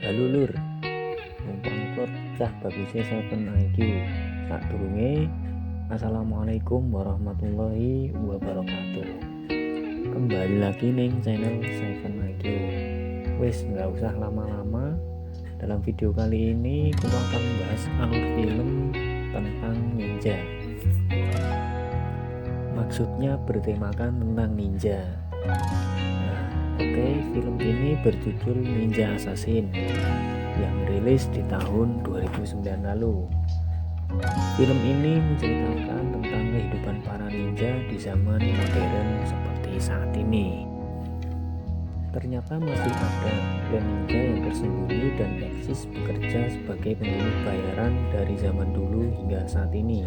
Halo Lur, numpang tur cah bagusnya 7IQ. Sadurunge, Assalamualaikum warahmatullahi wabarakatuh. Kembali lagi nih channel 7IQ. Wes nggak usah lama-lama. Dalam video kali ini aku akan membahas alur film tentang ninja. Maksudnya bertemakan tentang ninja. Oke, film ini berjudul Ninja Assassin yang rilis di tahun 2009 lalu. Film ini menceritakan tentang kehidupan para ninja di zaman modern seperti saat ini. Ternyata masih ada klan ninja yang tersembunyi dan eksis bekerja sebagai pembunuh bayaran dari zaman dulu hingga saat ini.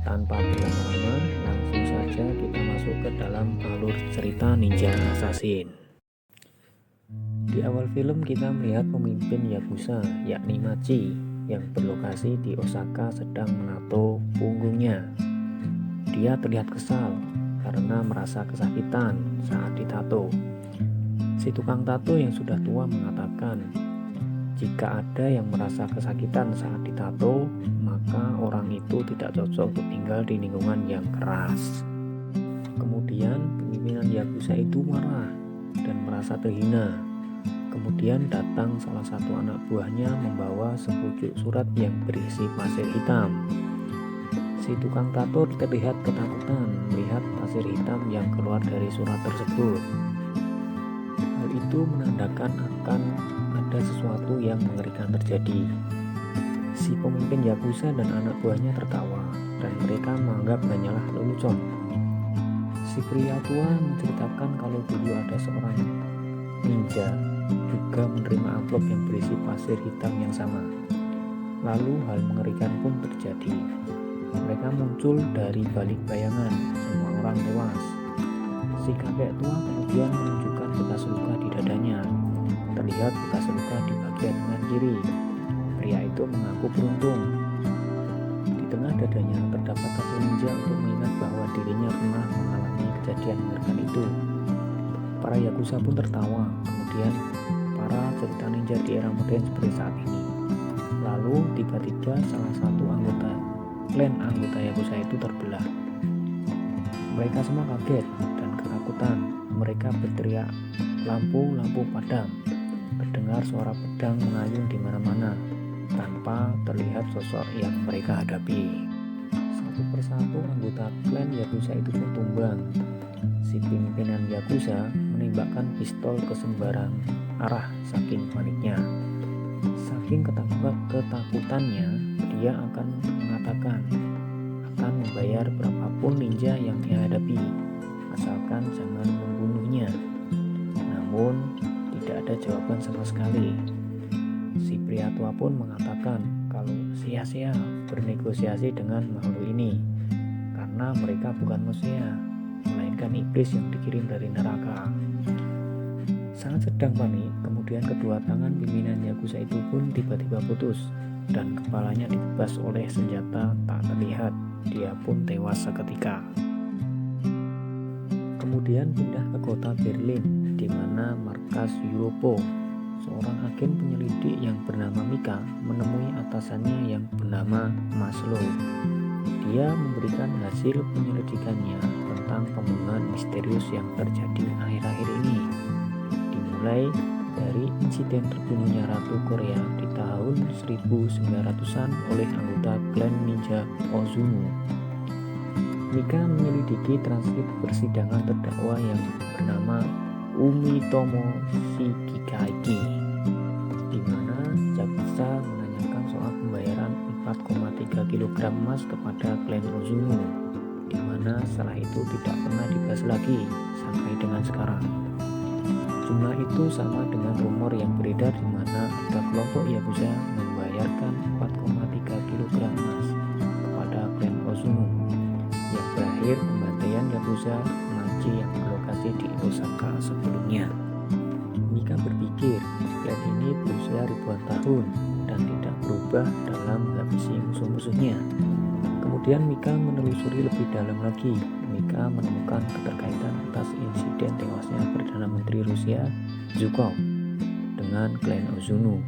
Tanpa berlama-lama, langsung saja kita masuk ke dalam alur cerita Ninja Assassin. Di awal film kita melihat pemimpin Yakuza, yakni Machi, yang berlokasi di Osaka sedang menato punggungnya. Dia terlihat kesal karena merasa kesakitan saat ditato. Si tukang tato yang sudah tua mengatakan, jika ada yang merasa kesakitan saat ditato, maka orang itu tidak cocok untuk tinggal di lingkungan yang keras. Kemudian pimpinan Yakuza itu marah dan merasa terhina. Kemudian datang salah satu anak buahnya membawa sepucuk surat yang berisi pasir hitam. Si tukang tato terlihat ketakutan melihat pasir hitam yang keluar dari surat tersebut. Hal itu menandakan akan ada sesuatu yang mengerikan terjadi. Si pemimpin Yakuza dan anak buahnya tertawa dan mereka menganggap hanyalah lelucon. Si pria tua menceritakan kalau dulu ada seorang ninja juga menerima amplop yang berisi pasir hitam yang sama. Lalu hal mengerikan pun terjadi. Mereka muncul dari balik bayangan, semua orang tewas. Si kakek tua kemudian menunjukkan bekas luka di dadanya. Terlihat bekas luka di bagian lengan kiri. Pria itu mengaku beruntung. Di tengah dadanya terdapat satu ninja untuk mengingat bahwa dirinya pernah mengalami kejadian mengerikan itu. Para Yakuza pun tertawa. Kemudian para cerita ninja di era modern seperti saat ini. Lalu tiba-tiba salah satu klan anggota Yakuza itu terbelah. Mereka semua kaget dan ketakutan. Mereka berteriak, lampu padam. Terdengar suara pedang mengayun di mana-mana tanpa terlihat sosok yang mereka hadapi. Satu persatu anggota klan Yakuza itu pun tumbang. Si pimpinan Yakuza menembakkan pistol ke sembarang arah saking paniknya. Saking ketakutannya, dia akan mengatakan akan membayar berapapun ninja yang dia hadapi, asalkan jangan membunuhnya. Namun, tidak ada jawaban sama sekali. Si pria tua pun mengatakan kalau sia-sia bernegosiasi dengan makhluk ini, karena mereka bukan manusia, melainkan iblis yang dikirim dari neraka. Saat sedang panik, kemudian kedua tangan pimpinan Yakuza itu pun tiba-tiba putus dan kepalanya ditebas oleh senjata tak terlihat. Dia pun tewas seketika. Kemudian pindah ke kota Berlin, di mana markas Europol. Seorang agen penyelidik yang bernama Mika menemui atasannya yang bernama Maslow. Dia memberikan hasil penyelidikannya tentang pembunuhan misterius yang terjadi akhir-akhir ini. Dimulai dari insiden terbunuhnya Ratu Korea di tahun 1900-an oleh anggota klan ninja Ozumu. Mika menyelidiki transkrip persidangan terdakwa yang bernama Umitomo Shikigaki, di mana jaksa menanyakan soal pembayaran 4,3 kg emas kepada klan Ozumu, di mana setelah itu tidak pernah dibahas lagi sampai dengan sekarang. Jumlah itu sama dengan rumor yang beredar di mana ada kelompok Yakuza membayarkan 4,3 kg emas kepada klan Ozumu, yang berakhir pembantaian Yakuza Machi yang berlokasi di Osaka sebelumnya. Mika berpikir klan ini berusia ribuan tahun dan tidak berubah dalam menghabisi musuh-musuhnya. Kemudian Mika menelusuri lebih dalam lagi. Mika menemukan keterkaitan atas insiden tewasnya Perdana Menteri Rusia Zhukov dengan klan Ozunu.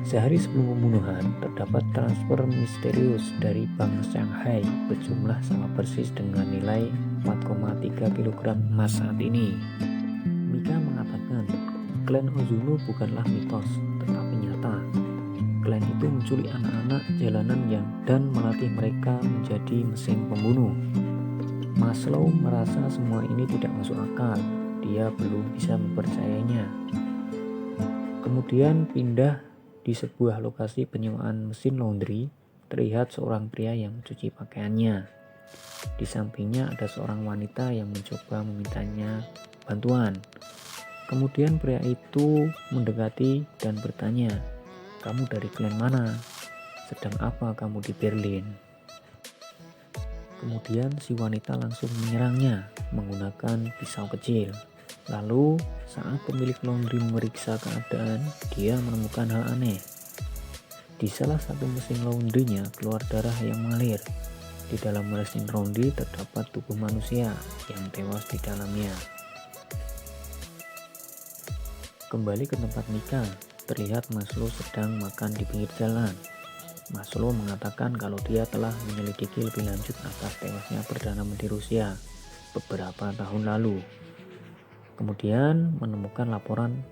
Sehari sebelum pembunuhan, terdapat transfer misterius dari Bank Shanghai berjumlah sama persis dengan nilai 4,3 kg emas saat ini. Mika mengatakan, klan Ozunu bukanlah mitos, tetapi nyata. Klan itu menculik anak-anak jalanan dan melatih mereka menjadi mesin pembunuh. Maslow merasa semua ini tidak masuk akal. Dia belum bisa mempercayainya. Kemudian pindah di sebuah lokasi penyewaan mesin laundry, terlihat seorang pria yang mencuci pakaiannya. Di sampingnya ada seorang wanita yang mencoba memintanya bantuan. Kemudian pria itu mendekati dan bertanya, "Kamu dari klan mana? Sedang apa kamu di Berlin?" Kemudian si wanita langsung menyerangnya menggunakan pisau kecil. Lalu saat pemilik laundry memeriksa keadaan, dia menemukan hal aneh. Di salah satu mesin laundrynya keluar darah yang mengalir. Di dalam mesin laundry terdapat tubuh manusia yang tewas di dalamnya. Kembali ke tempat Mika, terlihat Maslow sedang makan di pinggir jalan. Maslow mengatakan kalau dia telah menyelidiki lebih lanjut atas tewasnya Perdana Menteri Rusia beberapa tahun lalu. Kemudian menemukan laporan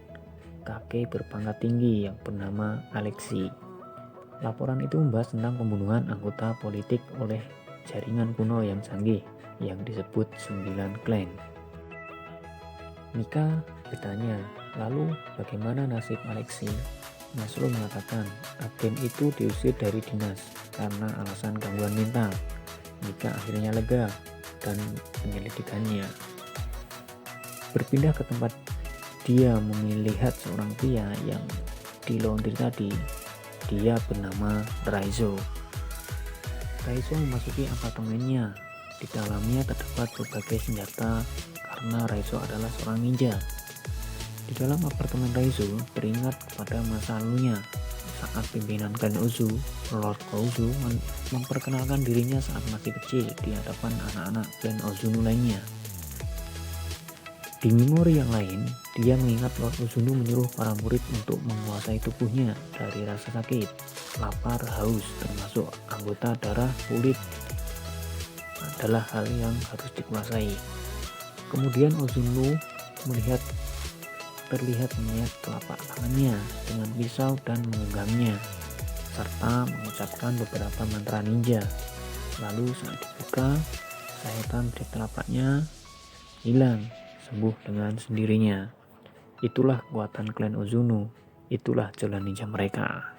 kakek berpangkat tinggi yang bernama Alexei. Laporan itu membahas tentang pembunuhan anggota politik oleh jaringan kuno yang canggih yang disebut 9 klan. Mika bertanya, lalu bagaimana nasib Alexei? Maslow mengatakan agen itu diusir dari dinas karena alasan gangguan mental. Mika akhirnya lega dan penyelidikannya. Berpindah ke tempat dia melihat seorang pria yang di laundry tadi. Dia bernama Raizo. Raizo memasuki apartemennya. Di dalamnya terdapat berbagai senjata karena Raizo adalah seorang ninja. Di dalam apartemen Raizo teringat kepada masa lalunya saat pimpinan klan Ozu, Lord Ozu, memperkenalkan dirinya saat masih kecil di hadapan anak-anak klan Ozunu lainnya. Di memori yang lain, dia mengingat Lord Ozunu menyuruh para murid untuk menguasai tubuhnya dari rasa sakit, lapar, haus, termasuk anggota darah, kulit adalah hal yang harus dikuasai. Kemudian Ozunu terlihat menyiap telapak tangannya dengan pisau dan menggenggamnya, serta mengucapkan beberapa mantra ninja. Lalu saat dibuka, sayatan di telapaknya hilang, sembuh dengan sendirinya. Itulah kekuatan klan Ozunu, itulah jalan ninja mereka.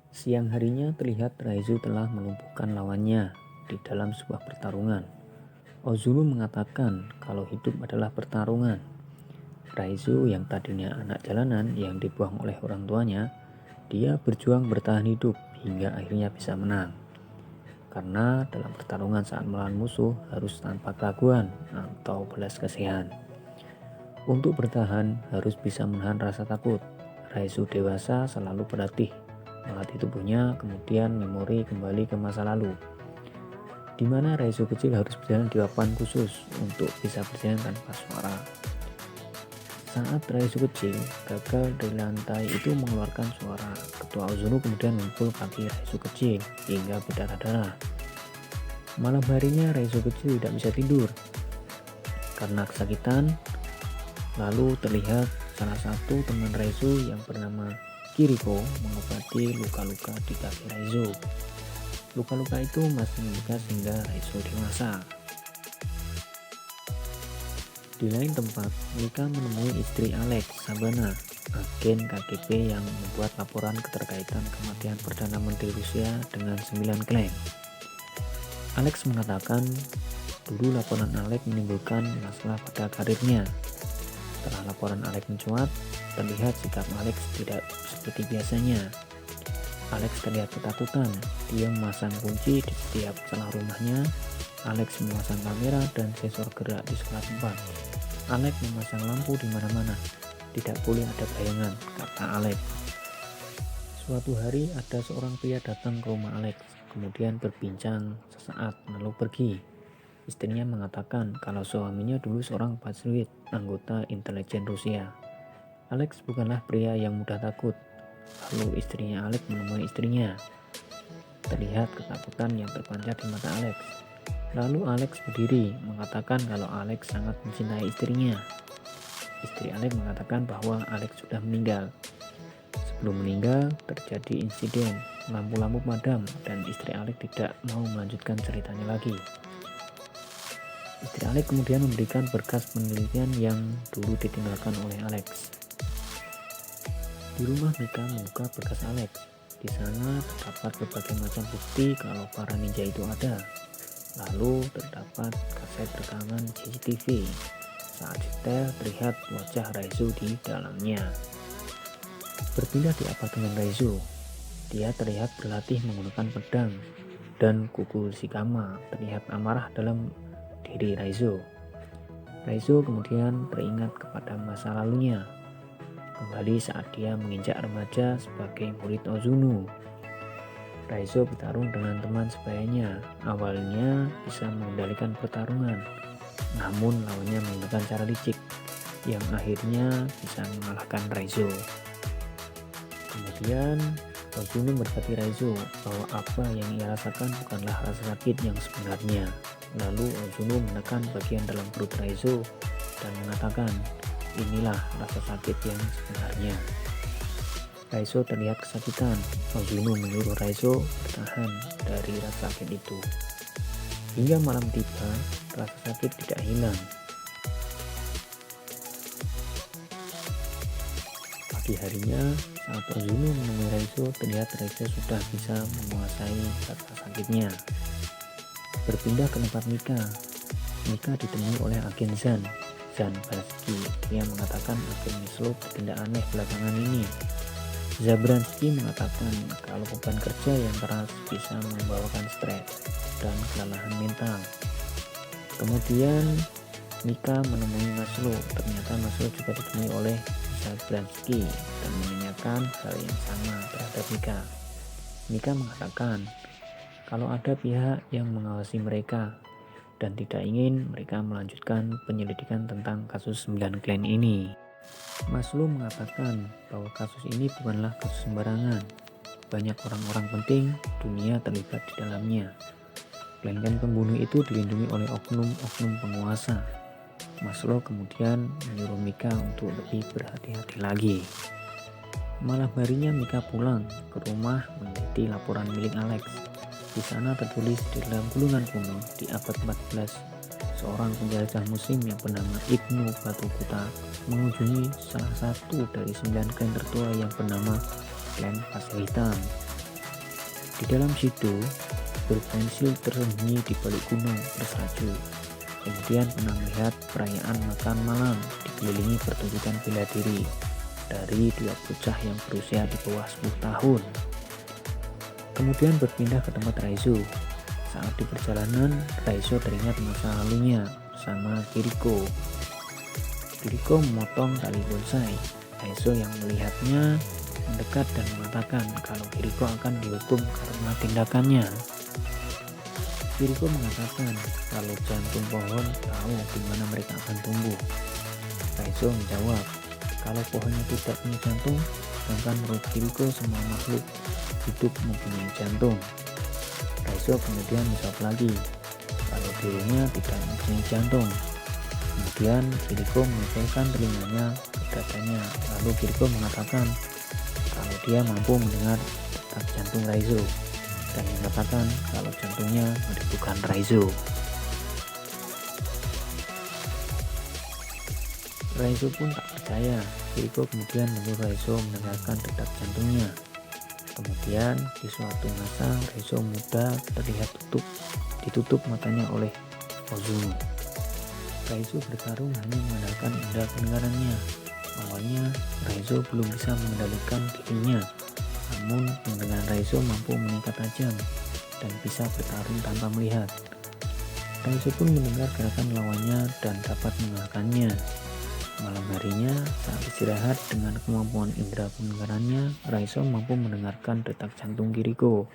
Siang harinya terlihat Raizo telah melumpuhkan lawannya di dalam sebuah pertarungan. Ozunu mengatakan kalau hidup adalah pertarungan. Raizo yang tadinya anak jalanan yang dibuang oleh orang tuanya, dia berjuang bertahan hidup hingga akhirnya bisa menang. Karena dalam pertarungan saat melawan musuh harus tanpa keraguan atau belas kasihan. Untuk bertahan harus bisa menahan rasa takut. Raizo dewasa selalu berlatih melatih tubuhnya, kemudian memori kembali ke masa lalu, di mana Raizo kecil harus berjalan di papan khusus untuk bisa berjalan tanpa suara. Saat Raizo kecil gagal dari lantai itu mengeluarkan suara, ketua Ozunu kemudian memukul kaki Raizo kecil hingga berdarah-darah. Malam harinya Raizo kecil tidak bisa tidur karena kesakitan. Lalu terlihat salah satu teman Raizo yang bernama Kiriko mengobati luka-luka di kaki Raizo. Luka-luka itu masih membekas hingga Raizo dewasa. Di lain tempat, Mika menemui istri Alex, Sabana, agen KGB yang membuat laporan keterkaitan kematian Perdana Menteri Rusia dengan 9 klan. Alex mengatakan dulu laporan Alex menimbulkan masalah pada karirnya. Setelah laporan Alex mencuat, terlihat sikap Alex tidak seperti biasanya. Alex terlihat ketakutan. Dia memasang kunci di setiap celah rumahnya. Alex memasang kamera dan sensor gerak di segala tempat. Alex memasang lampu di mana-mana. Tidak boleh ada bayangan, kata Alex. Suatu hari ada seorang pria datang ke rumah Alex, kemudian berbincang sesaat lalu pergi. Istrinya mengatakan kalau suaminya dulu seorang prajurit anggota intelijen Rusia. Alex bukanlah pria yang mudah takut. Lalu istrinya Alex menemui istrinya. Terlihat ketakutan yang terpancar di mata Alex. Lalu Alex berdiri mengatakan kalau Alex sangat mencintai istrinya. Istri Alex mengatakan bahwa Alex sudah meninggal. Sebelum meninggal terjadi insiden, lampu-lampu padam dan istri Alex tidak mau melanjutkan ceritanya lagi. Istri Alex kemudian memberikan berkas penelitian yang dulu ditinggalkan oleh Alex. Di rumah Mika membuka berkas Alex. Di sana terdapat berbagai macam bukti kalau para ninja itu ada. Lalu terdapat kaset rekaman CCTV. Saat detail terlihat wajah Raizo di dalamnya. Berpindah di apartemen Raizo, dia terlihat berlatih menggunakan pedang dan kuku Shikama terlihat amarah dalam diri Raizo. Raizo kemudian teringat kepada masa lalunya. Kembali saat dia menginjak remaja sebagai murid Ozuno. Raizo bertarung dengan teman sebayanya. Awalnya bisa mengendalikan pertarungan, namun lawannya menggunakan cara licik yang akhirnya bisa mengalahkan Raizo. Kemudian Ozuno mendekati Raizo bahwa apa yang ia rasakan bukanlah rasa sakit yang sebenarnya. Lalu Ozuno menekan bagian dalam perut Raizo dan mengatakan, inilah rasa sakit yang sebenarnya. Raizo terlihat kesakitan. Ozuno menyuruh Raizo bertahan dari rasa sakit itu. Hingga malam tiba, rasa sakit tidak hilang. Pagi harinya, saat Ozuno menemui Raizo, terlihat Raizo sudah bisa menguasai rasa sakitnya. Berpindah ke tempat Mika. Mika ditemui oleh agen Zan Bansky. Dia mengatakan agen Maslow bertindak aneh belakangan ini. Zabransky mengatakan kalau beban kerja yang keras bisa membawakan stres dan kelelahan mental. Kemudian Mika menemui Maslow. Ternyata Maslow juga ditemui oleh Zabransky dan menanyakan hal yang sama terhadap Mika. Mika mengatakan kalau ada pihak yang mengawasi mereka dan tidak ingin mereka melanjutkan penyelidikan tentang kasus 9 klien ini. Maslow mengatakan bahwa kasus ini bukanlah kasus sembarangan. Banyak orang-orang penting dunia terlibat di dalamnya. Klien-klien pembunuh itu dilindungi oleh oknum-oknum penguasa. Maslow kemudian menyuruh Mika untuk lebih berhati-hati lagi. Malam harinya Mika pulang ke rumah meneliti laporan milik Alex. Di sana tertulis di dalam gulungan kuno di abad 14, seorang penjelajah musim yang bernama Ibnu Batututa mengunjungi salah satu dari 9 klan tertua yang bernama klan Pasir Hitam. Di dalam situ, berpensil tersembunyi di balik gunung bersalju. Kemudian pernah melihat perayaan makan malam dikelilingi pertunjukan bela diri dari 2 bocah yang berusia di bawah 10 tahun. Kemudian berpindah ke tempat Raizo. Saat di perjalanan, Raizo teringat masa lalunya bersama Kiriko. Kiriko memotong tali bonsai. Raizo yang melihatnya mendekat dan mengatakan kalau Kiriko akan dihukum karena tindakannya. Kiriko mengatakan kalau jantung pohon tahu di mana mereka akan tumbuh. Raizo menjawab kalau pohonnya tidak punya jantung, sedangkan menurut Kiriko semua makhluk hidup mempunyai jantung. Raizo kemudian menjawab lagi kalau dirinya tidak mempunyai jantung. Kemudian Kiriko menempelkan telinganya ke dadanya. Lalu Kiriko mengatakan kalau dia mampu mendengar detak jantung Raizo dan mengatakan kalau jantungnya bukan Raizo. Raizo pun tak percaya. Kiriko kemudian menyuruh Raizo mendengarkan detak jantungnya. Kemudian di suatu masa Raizo muda terlihat ditutup matanya oleh Ozuno. Raizo bertarung hanya mengandalkan indera pendengarannya. Awalnya Raizo belum bisa mengendalikan dirinya, namun pendengaran Raizo mampu meningkat tajam dan bisa bertarung tanpa melihat. Raizo pun mendengar gerakan lawannya dan dapat mengalahkannya. Malam harinya, saat istirahat dengan kemampuan indera pendengarannya, Raizo mampu mendengarkan detak jantung Kiriko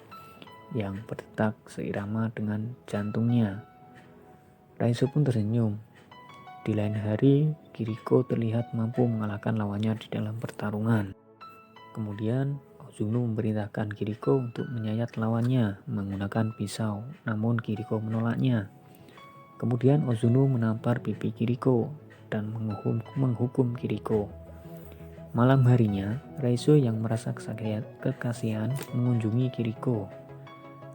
yang berdetak seirama dengan jantungnya. Raizo pun tersenyum. Di lain hari, Kiriko terlihat mampu mengalahkan lawannya di dalam pertarungan. Kemudian Ozuno memerintahkan Kiriko untuk menyayat lawannya menggunakan pisau, namun Kiriko menolaknya. Kemudian Ozuno menampar pipi Kiriko dan menghukum Kiriko. Malam harinya, Raizo yang merasa kekasihan mengunjungi Kiriko.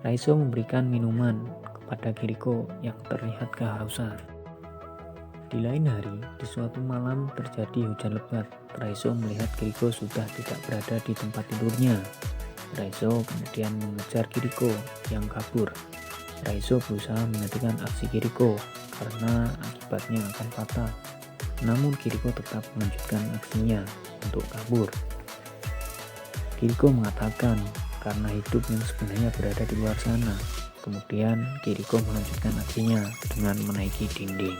Raizo memberikan minuman kepada Kiriko yang terlihat kehausan. Di lain hari, di suatu malam terjadi hujan lebat. Raizo melihat Kiriko sudah tidak berada di tempat tidurnya. Raizo kemudian mengejar Kiriko yang kabur. Raizo berusaha menghentikan aksi Kiriko karena akibatnya akan fatal. Namun Kiriko tetap melanjutkan aksinya untuk kabur. Kiriko mengatakan karena hidup yang sebenarnya berada di luar sana. Kemudian Kiriko melanjutkan aksinya dengan menaiki dinding.